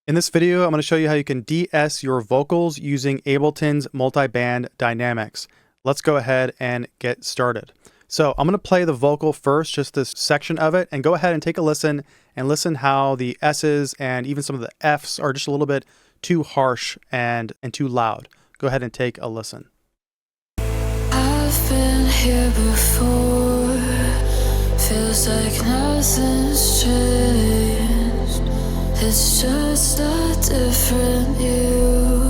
In this video, I'm going to show you how you can de-ess your vocals using Ableton's multiband dynamics. Let's go ahead and get started. So I'm going to play the vocal first, just this section of it, and go ahead and take a listen and listen how the S's and even some of the F's are just a little bit too harsh and too loud. Go ahead and take a listen. I've been here before, feels like nothing's changed. It's just a different you.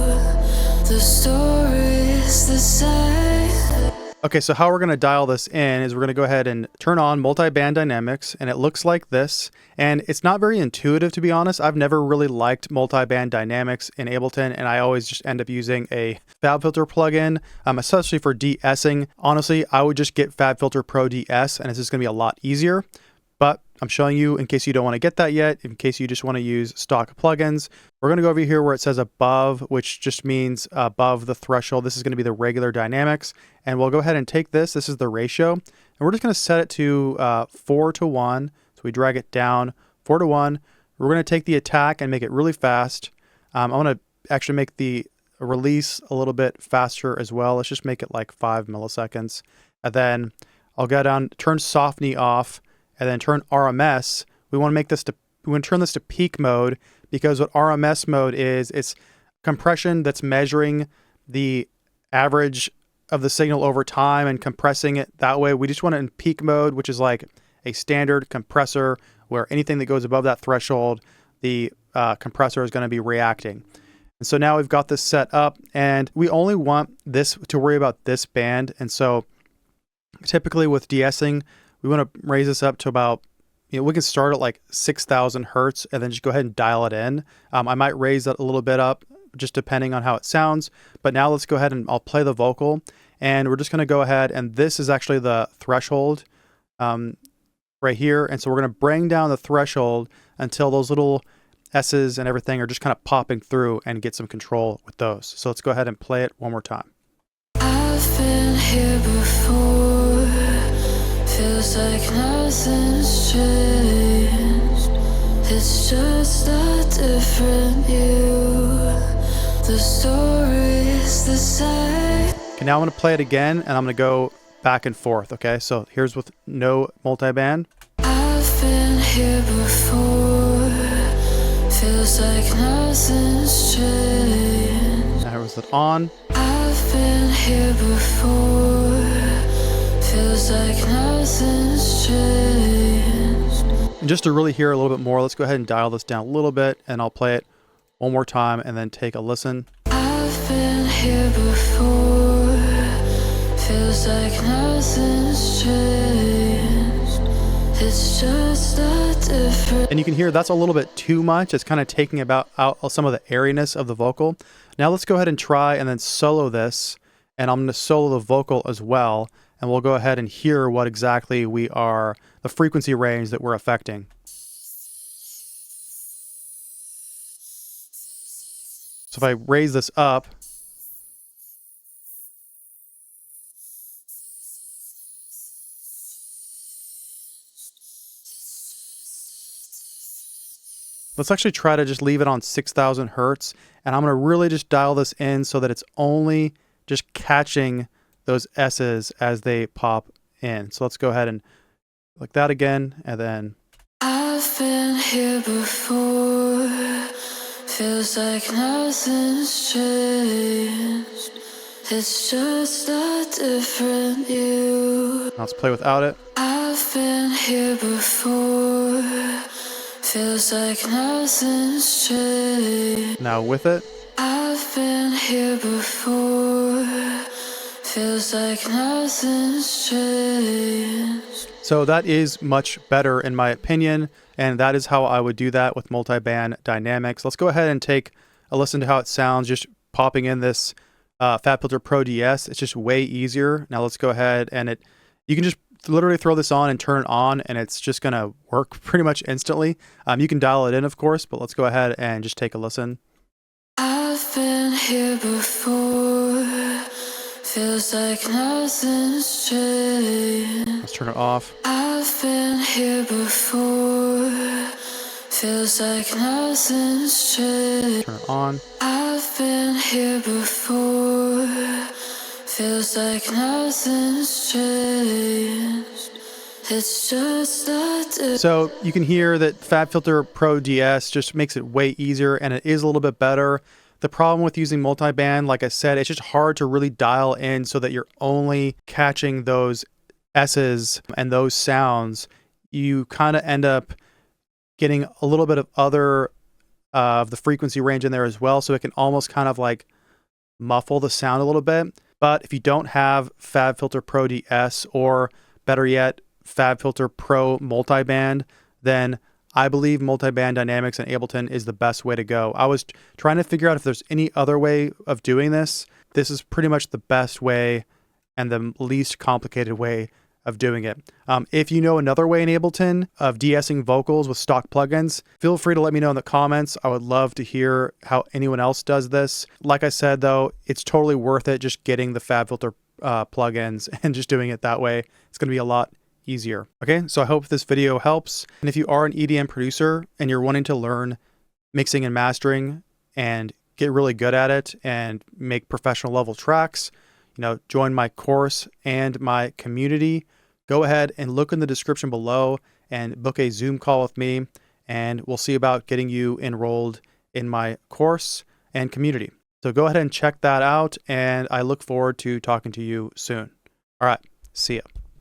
The story's the same. Okay, so how we're going to dial this in is we're going to go ahead and turn on multiband dynamics, and it looks like this. And it's not very intuitive, to be honest. I've never really liked multiband dynamics in Ableton, and I always just end up using a FabFilter plugin, especially for de-essing. Honestly, I would just get FabFilter Pro de-ess, and it's just going to be a lot easier. But I'm showing you in case you don't want to get that yet, in case you just want to use stock plugins. We're going to go over here where it says above, which just means above the threshold. This is going to be the regular dynamics. And we'll go ahead and take this. This is the ratio. And we're just going to set it to 4:1. So we drag it down 4:1. We're going to take the attack and make it really fast. I want to actually make the release a little bit faster as well. Let's just make it like 5 milliseconds. And then I'll go down, turn softney off, and then turn RMS. We want to turn this to peak mode, because what RMS mode is, it's compression that's measuring the average of the signal over time and compressing it that way. We just want it in peak mode, which is like a standard compressor where anything that goes above that threshold, the compressor is going to be reacting. And so now we've got this set up, and we only want this to worry about this band. And so typically with de-essing, we want to raise this up to about, we can start at like 6,000 hertz and then just go ahead and dial it in. I might raise that a little bit up just depending on how it sounds. But now let's go ahead and I'll play the vocal, and we're just going to go ahead, and this is actually the threshold right here. And so we're going to bring down the threshold until those little S's and everything are just kind of popping through, and get some control with those. So let's go ahead and play it one more time. I've been here before, feels like nothing's changed. It's just a different you. The story's the same. Okay, now I'm going to play it again, and I'm going to go back and forth. Okay, so here's with no multiband. I've been here before, feels like nothing's changed. Now here's it on. I've been here before, feels like nothing's changed. And just to really hear a little bit more, let's go ahead and dial this down a little bit, and I'll play it one more time and then take a listen. I've been here before, feels like nothing's changed. It's just a different. And you can hear that's a little bit too much. It's kind of taking out some of the airiness of the vocal. Now let's go ahead and try and then solo this, and I'm going to solo the vocal as well. And we'll go ahead and hear what exactly the frequency range that we're affecting. So if I raise this up, let's actually try to just leave it on 6,000 hertz. And I'm going to really just dial this in so that it's only just catching those S's as they pop in. So let's go ahead and like that again, and then. I've been here before, feels like nothing's changed. It's just a different you. Now let's play without it. I've been here before, feels like nothing's changed. Now with it. I've been here before, feels like nothing's changed. So that is much better in my opinion, and that is how I would do that with multiband dynamics. Let's go ahead and take a listen to how it sounds just popping in this FabFilter Pro de-ess. It's just way easier. Now let's go ahead and you can just literally throw this on and turn it on, and it's just going to work pretty much instantly. You can dial it in, of course, but let's go ahead and just take a listen. I've been here before, feels like nothing's changed. Let's turn it off. I've been here before, feels like nothing's changed. Turn it on. I've been here before, feels like nothing's changed. It's just that. So you can hear that FabFilter Pro De-Ess just makes it way easier, and it is a little bit better. The problem with using multiband, like I said, it's just hard to really dial in so that you're only catching those S's and those sounds. You kind of end up getting a little bit of other of the frequency range in there as well, so it can almost kind of like muffle the sound a little bit. But if you don't have FabFilter Pro De-Ess, or better yet, FabFilter Pro Multiband, then I believe Multiband Dynamics and Ableton is the best way to go. I was trying to figure out if there's any other way of doing this. This is pretty much the best way and the least complicated way of doing it. If you know another way in Ableton of de-essing vocals with stock plugins, feel free to let me know in the comments. I would love to hear how anyone else does this. Like I said, though, it's totally worth it just getting the FabFilter plugins and just doing it that way. It's going to be a lot easier. Okay, so I hope this video helps. And if you are an EDM producer and you're wanting to learn mixing and mastering and get really good at it and make professional level tracks, join my course and my community. Go ahead and look in the description below and book a Zoom call with me, and we'll see about getting you enrolled in my course and community. So go ahead and check that out, and I look forward to talking to you soon. All right, see ya.